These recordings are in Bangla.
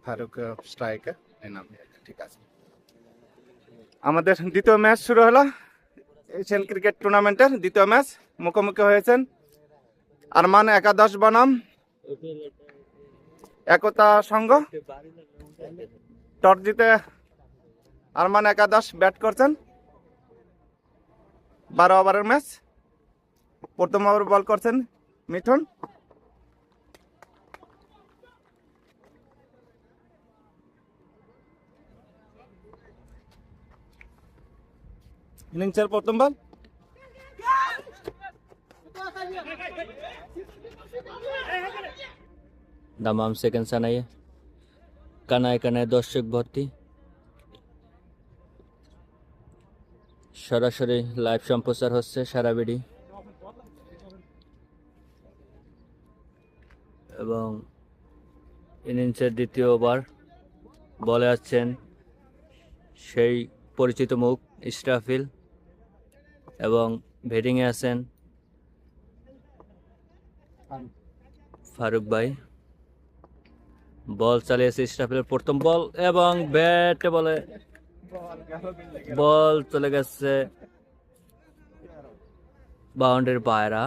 ফারুক স্ট্রাইকার এই নাম। ঠিক আছে, আমাদের দ্বিতীয় ম্যাচ শুরু হলো। এশিয়ান ক্রিকেট টুর্নামেন্টের দ্বিতীয় ম্যাচ মুখোমুখি হয়েছেন আরমান একাদশ বনাম একতা সংঘ। টস জিতে আরমান একাদশ ব্যাট করছেন। 12 ওভারের ম্যাচ। প্রথম ওভার বল করছেন মিঠুন। ইনিংসের প্রথম বল। দামাম সেকেন্ড সানাইয়ে কানায় কানায় দর্শক ভর্তি। সরাসরি লাইভ সম্প্রচার হচ্ছে সারা বেড়ি এবং ইনিংসের দ্বিতীয় ওভার বলে আছেন সেই পরিচিত মুখ ইসরাফিল এবং ব্যাটিংয়ে আছেন ফারুক ভাই। বল চালিয়েছে ইসরাফিলের প্রথম বল এবং ব্যাটে বলে বল চলে গেছে বাউন্ডারির বাইরে।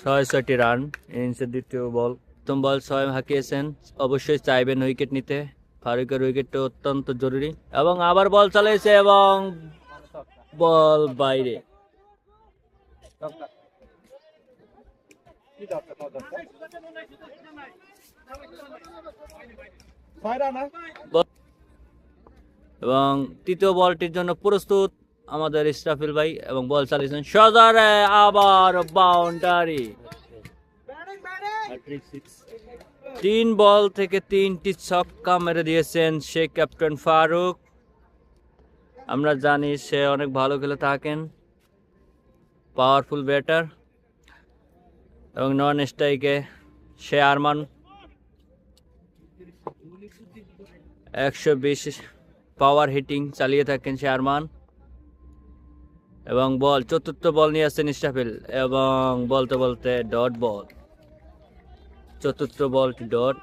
6-6টি রান ইনিংসের দ্বিতীয় বল। প্রথম বল 6 হাঁকিয়েছেন, অবশ্যই চাইবেন উইকেট নিতে। ফারুকের উইকেটটা অত্যন্ত জরুরি এবং আবার বল চালিয়েছে এবং বল বাইরে। এবং তৃতীয় বলটির জন্য প্রস্তুত আমাদের ইসরাফিল ভাই এবং বল চালিয়েছেন সজারে, আবার বাউন্ডারি। 3 বল থেকে 3টি ছক্কা মেরে দিয়েছেন সে ক্যাপ্টেন ফারুক। আমরা জানি সে অনেক ভালো খেলে থাকেন, পাওয়ারফুল ব্যাটার। এবং নন স্ট্রাইকে সে আরমান 120 পাওয়ার হিটিং চালিয়ে থাকেন সে আরমান। এবং বল চতুর্থ বল নিয়ে আসছেন ইসরাফিল এবং বলতে বলতে ডট বল। চতুর্থ বলটি ডট।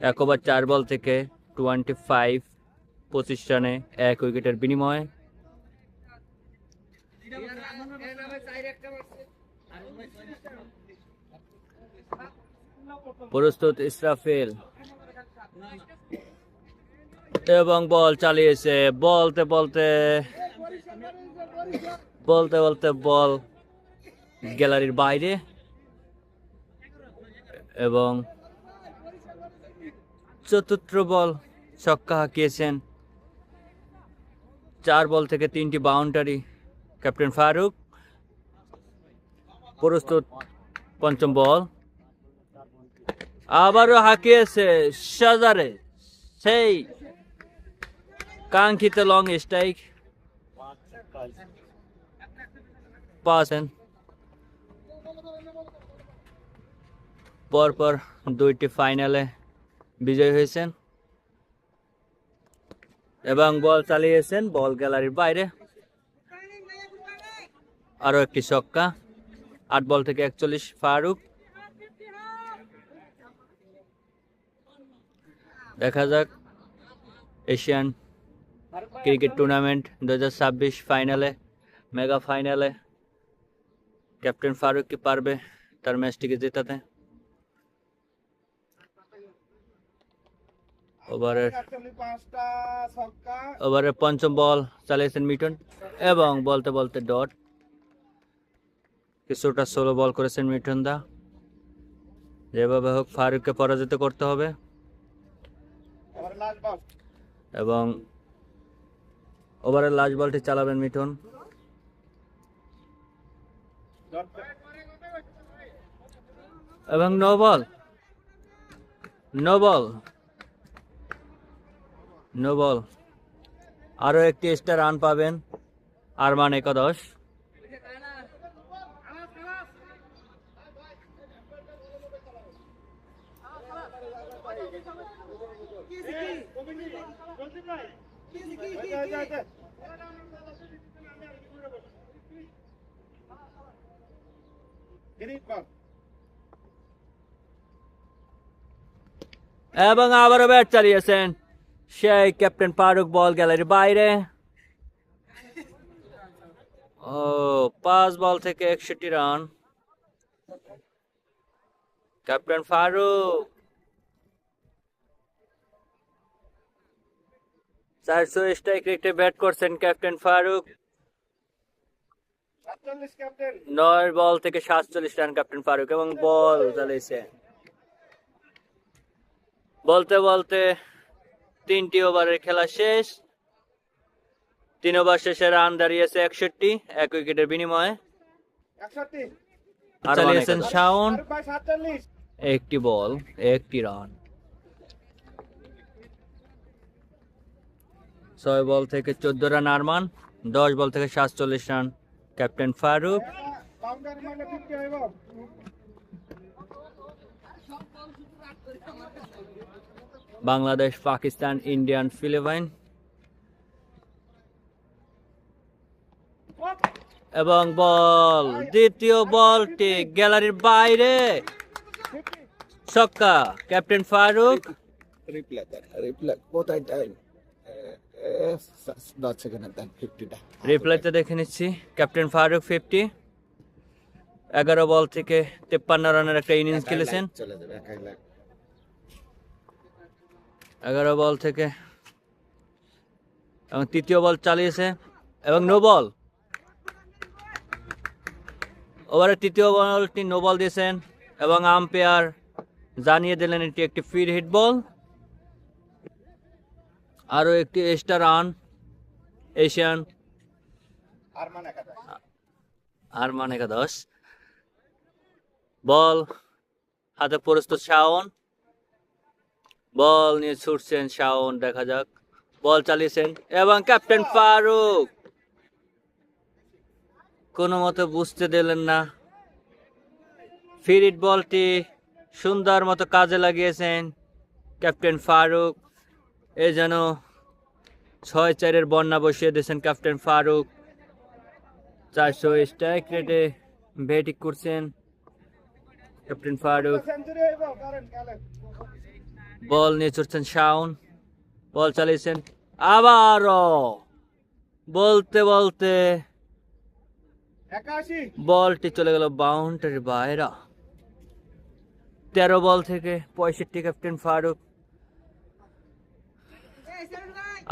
1 ওভার 4 বল থেকে 25 রানে 1 উইকেটের বিনিময়ে। প্রস্তুত ইসরাফিল এবং বল চালিয়েছে বলতে বলতে বল গ্যালারির বাইরে এবং চতুর্থ বল ছক্কা হাঁকিয়েছেন। 4 বল থেকে 3টি বাউন্ডারি ক্যাপ্টেন ফারুক। প্রস্তুত পঞ্চম বল, আবারও হাঁকিয়েছে সাজারে, সেই কাঙ্ক্ষিত লং স্ট্রাইক। পাচ্ছেন পরপর 2টি ফাইনালে বিজয়ী হয়েছেন এবং বল চালিয়েছেন বল গ্যালারির বাইরে। আরো একটি ছক্কা। 8 বল থেকে 41 ফারুক। দেখা যাক এশিয়ান ক্রিকেট টুর্নামেন্ট 2026 ফাইনালে, মেগা ফাইনালে ক্যাপ্টেন ফারুক কি পারবে তার ম্যাচটিকে জেতাতে। ওভারের পঞ্চম বল চালিয়েছেন মিঠুন এবং বলতে বলতে ডট। কিছুটা সোলো বল করেছেন মিঠুন দা। যেভাবে হোক ফারুককে পরাজিত করতে হবে এবং ওভারের লাস্ট বলটি চালাবেন মিঠুন। এবং নো বল। আরো একটি এক্সট্রা রান পাবেন আরমান একাদশ। এবং আবারও ব্যাট চালিয়েছেন সেই ক্যাপ্টেন ফারুক, বল গ্যালারির বাইরে। ও 5 বল থেকে 61 রান। ক্যাপ্টেন ফারুক 400 স্ট্রাইক রেটে ব্যাট করছেন ক্যাপ্টেন ফারুক। 9 বল থেকে 47 রান ক্যাপ্টেন ফারুক, এবং বল চালিয়েছে। বলতে বলতে 3টি ওভারের খেলা শেষ। 3 ওভার শেষে রান দাঁড়িয়েছে 61, 1 উইকেটের বিনিময়ে। চালিয়েছেন শাওন, 1টি বল 1টি রান। 6 বল থেকে 14 রান আরমান, 10 বল থেকে 47 run captain Farooq. Bangladesh, Pakistan, Indian, Philippine, এবং বল, দ্বিতীয় বলটি গ্যালারির বাইরে, ছক্কা ক্যাপ্টেন ফারুক। রিপ্লাইতে দেখে নিচ্ছি, ক্যাপ্টেন ফারুক 50, 11 বল থেকে 53 রানের একটা ইনিংস খেলেছেন। 11 বল থেকে, এবং তৃতীয় বল চালিয়েছে, এবং নো বল। ওভারের তৃতীয় বলটি নো বল দিয়েছেন, এবং আম্পায়ার জানিয়ে দিলেন এটি একটি ফ্রি হিট বল। আরো একটি এক্সট্রা রান এশিয়ান আরমান 11। বল হাতে প্রস্তুত শাওন, বল নিয়ে ছুটছেন শাওন, দেখা যাক। বল চালিয়েছেন, এবং ক্যাপ্টেন ফারুক কোনো মতে বুঝতে দিলেন না। ফ্রি হিট বলটি সুন্দর মতো কাজে লাগিয়েছেন ক্যাপ্টেন ফারুক। এ যেন 6-4-এর বন্যা বসিয়ে দিয়েছেন ক্যাপ্টেন ফারুক। 400 স্ট্রাইক রেটে ব্যাটিং করছেন ক্যাপ্টেন ফারুক। বল নিয়ে ছুটছেন শাওন, বল চালিয়েছেন, আবারও বলতে বলতে বলটি চলে গেল বাউন্ডারির বাইরে। 13 বল থেকে 65 ক্যাপ্টেন ফারুক।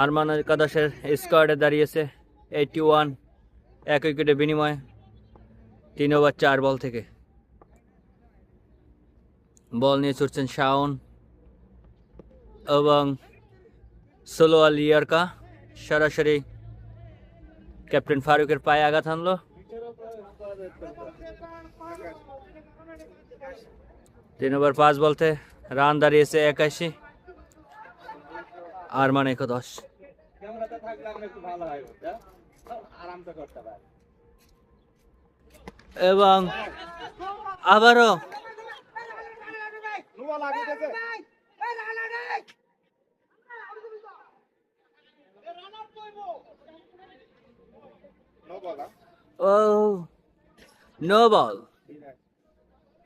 আরমান একাদশের স্কোয়াডে দাঁড়িয়েছে 81, 1 উইকেটের বিনিময়ে। 3 ওভার 4 বল থেকে। বল নিয়ে ছুটছেন শাওন, এবং সোলো আলিয়ারকা সরাসরি ক্যাপ্টেন ফারুকের পায়ে আঘাত হানলো। 3 ওভার 5 বলতে রান দাঁড়িয়েছে 81, আরমান 11। এবং আবারও ও নো বল,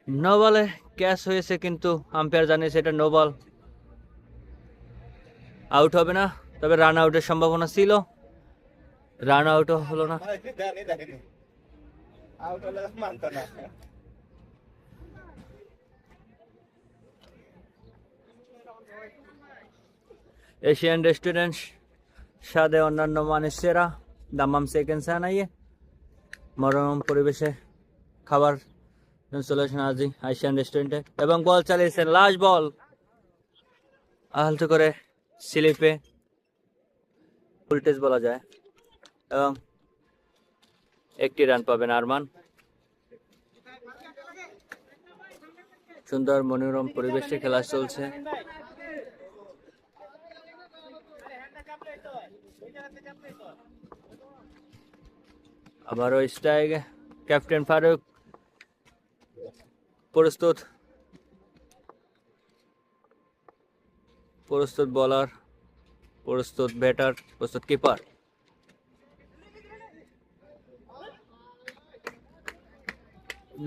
নো বলে ক্যাচ হয়েছে, কিন্তু আম্পায়ার জানিয়েছে এটা নো বল, আউট হবে না। তবে রান আউটের সম্ভাবনা ছিল, রান আউটও হলো না। एशियन रेस्टोरेंट স্বাদে অন্যান্য মানের সেরা, দামাম সেকেন্ড সান আইয়ে মনোরম পরিবেশে খাবার চলে আসেন আজই এশিয়ান রেস্টুরেন্টে। এবং বল চালিয়েছেন, লাস্ট বল আলতো করে স্লিপে, ফুলটেজ বলা যায়, এবং 1টি রান পাবেন আরমান। সুন্দর মনোরম পরিবেশে খেলা চলছে। আবারও স্ট্রাইক ক্যাপ্টেন ফারুক, প্রস্তুত প্রস্তুত বলার, প্রস্তুত ব্যাটার, প্রস্তুত keeper.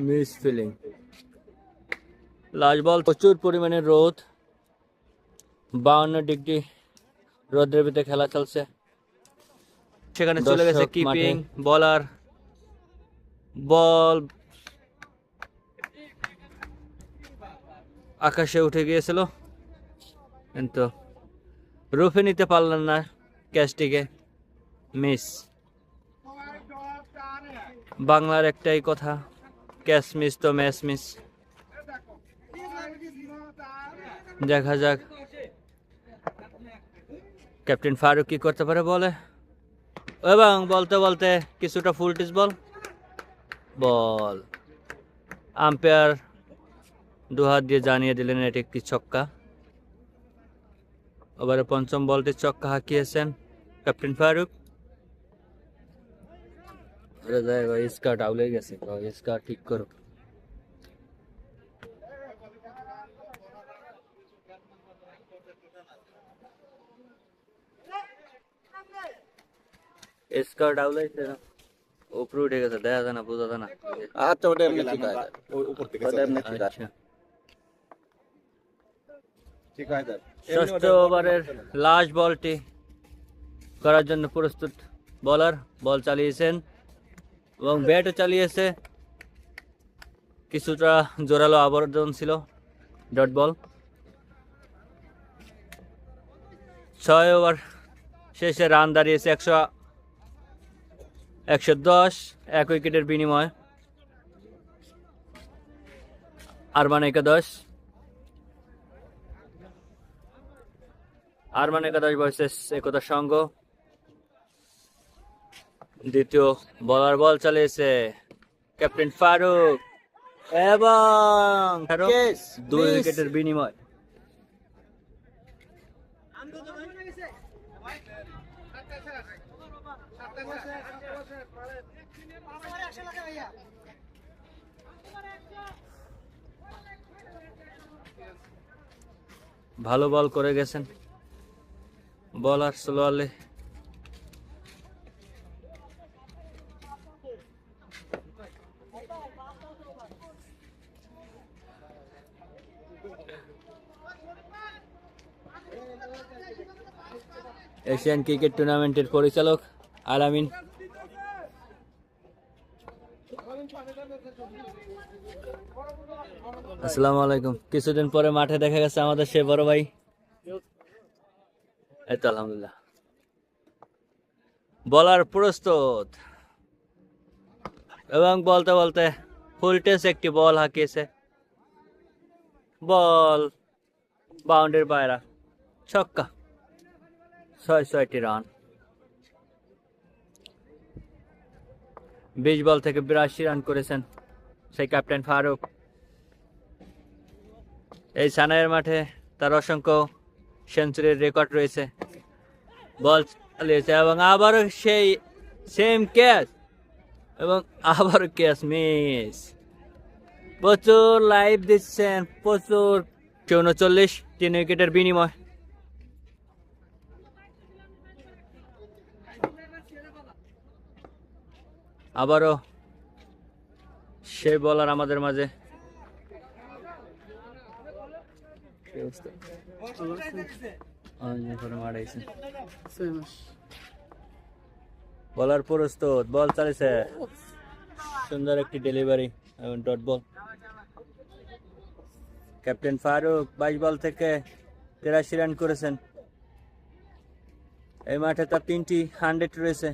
Misfielding, last ball, প্রচুর পরিমাণে রোদ, 52 ডিগ্রি রোদ্রের ভিতরে খেলা চলছে। সেখানে চলে গেছে দর্শক কিপিং মাঠে। বলার, বল আকাশে উঠে গিয়েছিল কিন্তু রুফে নিতে পারলেন না ক্যাচটিকে, মিস। বাংলার একটাই কথা, ক্যাচ মিস তো ম্যাচ মিস। দেখা যাক ক্যাপ্টেন ফারুক কি করতে পারে বলে, এবং বলতে বলতে কিছুটা ফুল টিচ বল, বল আম্পায়ার দুহাত দিয়ে জানিয়ে দিলেন এটি একটি ছক্কা। ওভারে পঞ্চম বলটি ছক্কা হাঁকিয়েছেন ক্যাপ্টেন ফারুক। স্কার্ট আউলে গেছে, স্কার্ট ঠিক করো। স্কার্ট আউলাইছে না, উপরে উঠে গেছে, দেখা যায় না, বোঝা যায় না। আচ্ছা, ওটা এমনি ঠিক আছে, উপর থেকে ওটা এমনি ঠিক আছে, আচ্ছা, ঠিক আছে। ষষ্ঠ ওভারের লাস্ট বলটি করার জন্য প্রস্তুত বলার, বল চালিয়েছেন এবং ব্যাটও চালিয়েছে। কিছুটা জোরালো আবর্তন ছিল, ডট বল। 6 ওভার শেষে রান দাঁড়িয়েছে 110, 1 উইকেটের বিনিময়ে। আরমান একাদশ ভার্সেস একতা সংঘ। দ্বিতীয় বলার, বল চালিয়েছে ক্যাপ্টেন ফারুক এবং 2 উইকেটের বিনিময়। ভালো বল করে গেছেন বলার স্লোয়ালে। এশিয়ান ক্রিকেট টুর্নামেন্টের পরিচালক আলামিন। আসসালামু আলাইকুম। কিছুদিন পরে মাঠে দেখা গেছে আমাদের সে বড় ভাই। এই তো আলহামদুলিল্লাহ। বলার প্রস্তুত এবং বলতে বলতে ফুল টেস একটি বল হাঁকিয়েছে, বল বাউন্ডারির বাইরে, ছক্কা। 6টি রান। 20 বল থেকে 82 রান করেছেন সেই ক্যাপ্টেন ফারুক। এই সানাইয়ের মাঠে তার অসংখ্য সেঞ্চুরির রেকর্ড রয়েছে। বল চালিয়েছে এবং আবারও সেই সেম ক্যাচ এবং আবারও ক্যাচ মিস। প্রচুর লাইভ দিচ্ছেন, প্রচুর। 39, 3 উইকেটের বিনিময়। আবারও সেই বলার আমাদের মাঝে। বলার প্রস্তুত, বল চালিয়েছে, সুন্দর একটি ডেলিভারি এবং ডট বল। ক্যাপ্টেন ফারুক 22 বল থেকে 83 রান করেছেন। এই মাঠে তার 3টি 100 রয়েছে।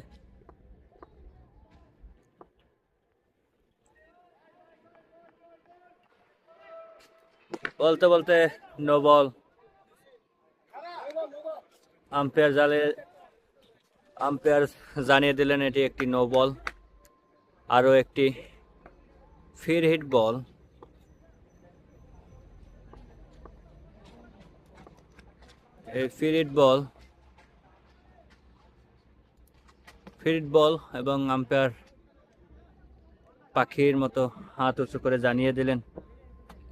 বলতে বলতে নো বল। আম্পায়ার জানিয়ে দিলেন এটি একটি নো বল। আরো একটি ফ্রি হিট বল। এই ফ্রি হিট বল এবং আম্পায়ার পাখির মতো হাত উঁচু করে জানিয়ে দিলেন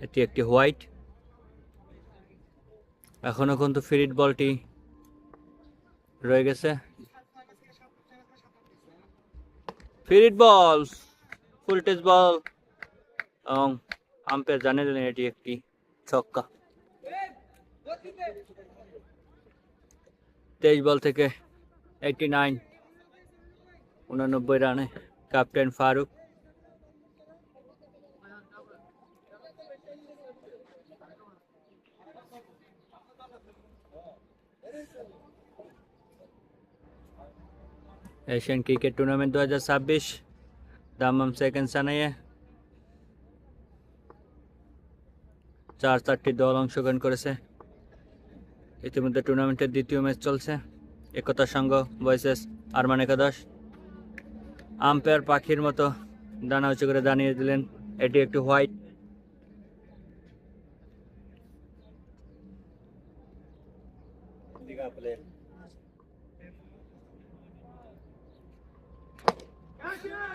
এটি একটি হোয়াইট। এখনো কিন্তু ফ্রি হিট বলটি রয়ে গেছে। ফ্রি হিট বল, ফুল টেস বল এবং আম্পায়ার জানিয়ে দিলেন এটি একটি ছক্কা। 23 বল থেকে 89 89 রানে captain Farooq. Asian cricket tournament 2026 Dammam second সানাইয়ে 4-4টি দল অংশগ্রহণ করেছে। ইতিমধ্যে টুর্নামেন্টের দ্বিতীয় ম্যাচ চলছে। একতা সংঘ ভার্সেস আরমান একাদশ। আম্পায়ার পাখির মতো ডানা উঁচু করে দাঁড়িয়ে দিলেন, এটি একটি হোয়াইট।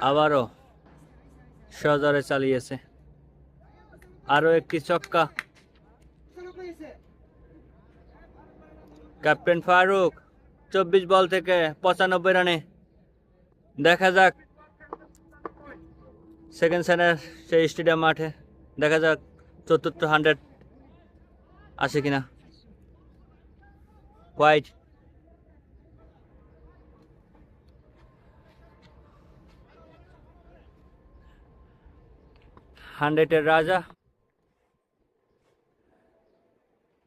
আবারও সজোরে চালিয়েছে, আরো একটি ছক্কা। ক্যাপ্টেন ফারুক 24 বল থেকে 95 রানে। দেখা যাক সেকেন্ড সেনের সেই স্টেডিয়াম মাঠে, দেখা যাক চতুর্থ 100 আসে কিনা। হোয়াইট। হান্ড্রেডের রাজা,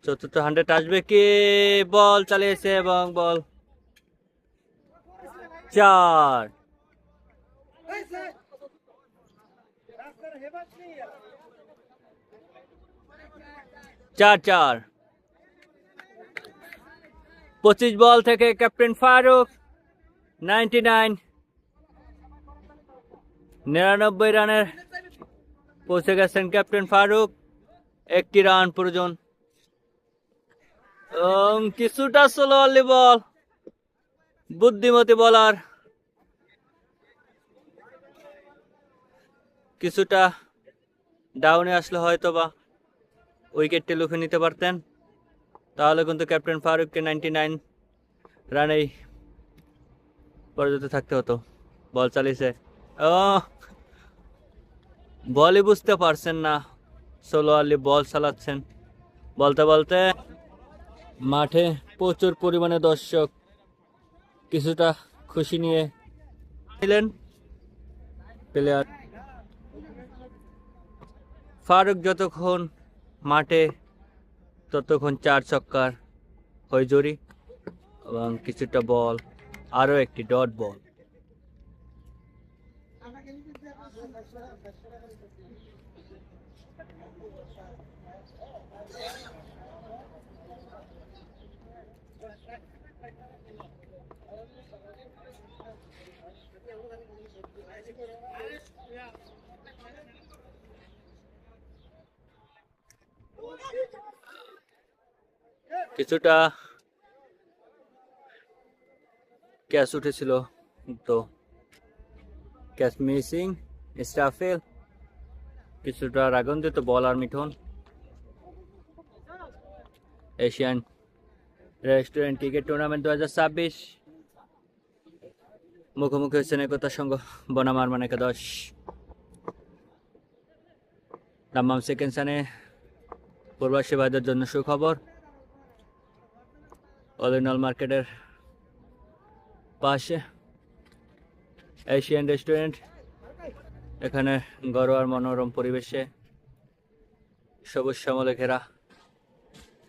চতুর্থ 100 আসবে কি? বল চালিয়েছে এবং বল 4। চার 25 বল থেকে ক্যাপ্টেন ফারুক 99 রানের পৌঁছে গেছেন ক্যাপ্টেন ফারুক। একটি রান প্রয়োজন। কিছুটা স্লো অনলি বল, বুদ্ধিমতী বলার কিছুটা ডাউনে আসলে হয়তো বা উইকেটটি লুফে নিতে পারতেন, তাহলে কিন্তু ক্যাপ্টেন ফারুককে 99 রানেই পর্যন্ত থাকতে হতো। বল চালিয়েছে, বলই বুঝতে পারছেন না, সোলো আলি বল চালাচ্ছেন। বলতে বলতে মাঠে প্রচুর পরিমাণে দর্শক কিছুটা খুশি নিয়ে নিলেন প্লেয়ার। ফারুক যতক্ষণ মাঠে ততক্ষণ 4 ছক্কার হইজরি এবং কিছুটা বল, আরো একটি ডট বল। কিছুটা ক্যাচ উঠেছিল, তো ক্যাচ মিসিং। স্টাফেল কিছুটা রাগন্দিত বল আর Mithun. Asian restaurant cricket tournament 2026 মুখোমুখি হচ্ছেন একতা সংঘ বনাম আরমান একাদশ। দাম্মাম সেকেন্ড সানে প্রবাসী ভাইদের জন্য সুখবর, অলিনল মার্কেটের পাশে এশিয়ান রেস্টুরেন্ট। এখানে ঘরোয়া মনোরম পরিবেশে সবুজ শ্যামলে ঘেরা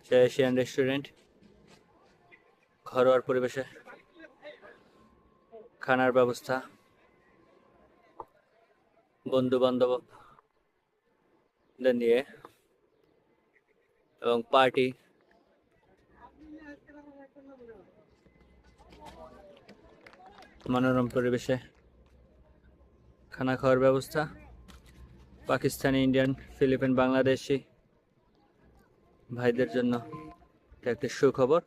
সে এশিয়ান রেস্টুরেন্ট। ঘরোয়ার পরিবেশে খানার ব্যবস্থা, বন্ধু বান্ধবদের নিয়ে এবং পার্টি, মনোরম পরিবেশে খানা খাওয়ার ব্যবস্থা। পাকিস্তানি, ইন্ডিয়ান, ফিলিপিন, বাংলাদেশি ভাইদের জন্য এটা একটি সুখবর,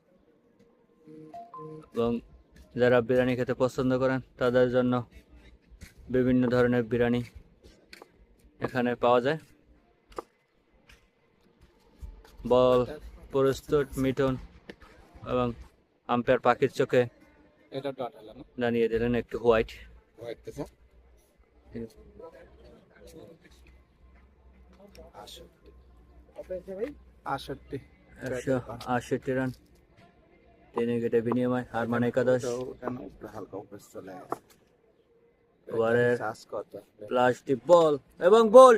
এবং যারা বিরিয়ানি খেতে পছন্দ করেন তাদের জন্য বিভিন্ন ধরনের বিরিয়ানি এখানে পাওয়া যায়। বল প্রস্তুত, মিঠুন এবং আম্পায়ার পাখির চোখে জানিয়ে দিলেন একটু হোয়াইট। 68 রান 3 উইকেটে বিনিময় হার মানে একাদশ। তো ওটা না একটু হালকা উপরে চলে গেছে। ওভারের চাষ কত? প্লাস্টিক বল এবং বল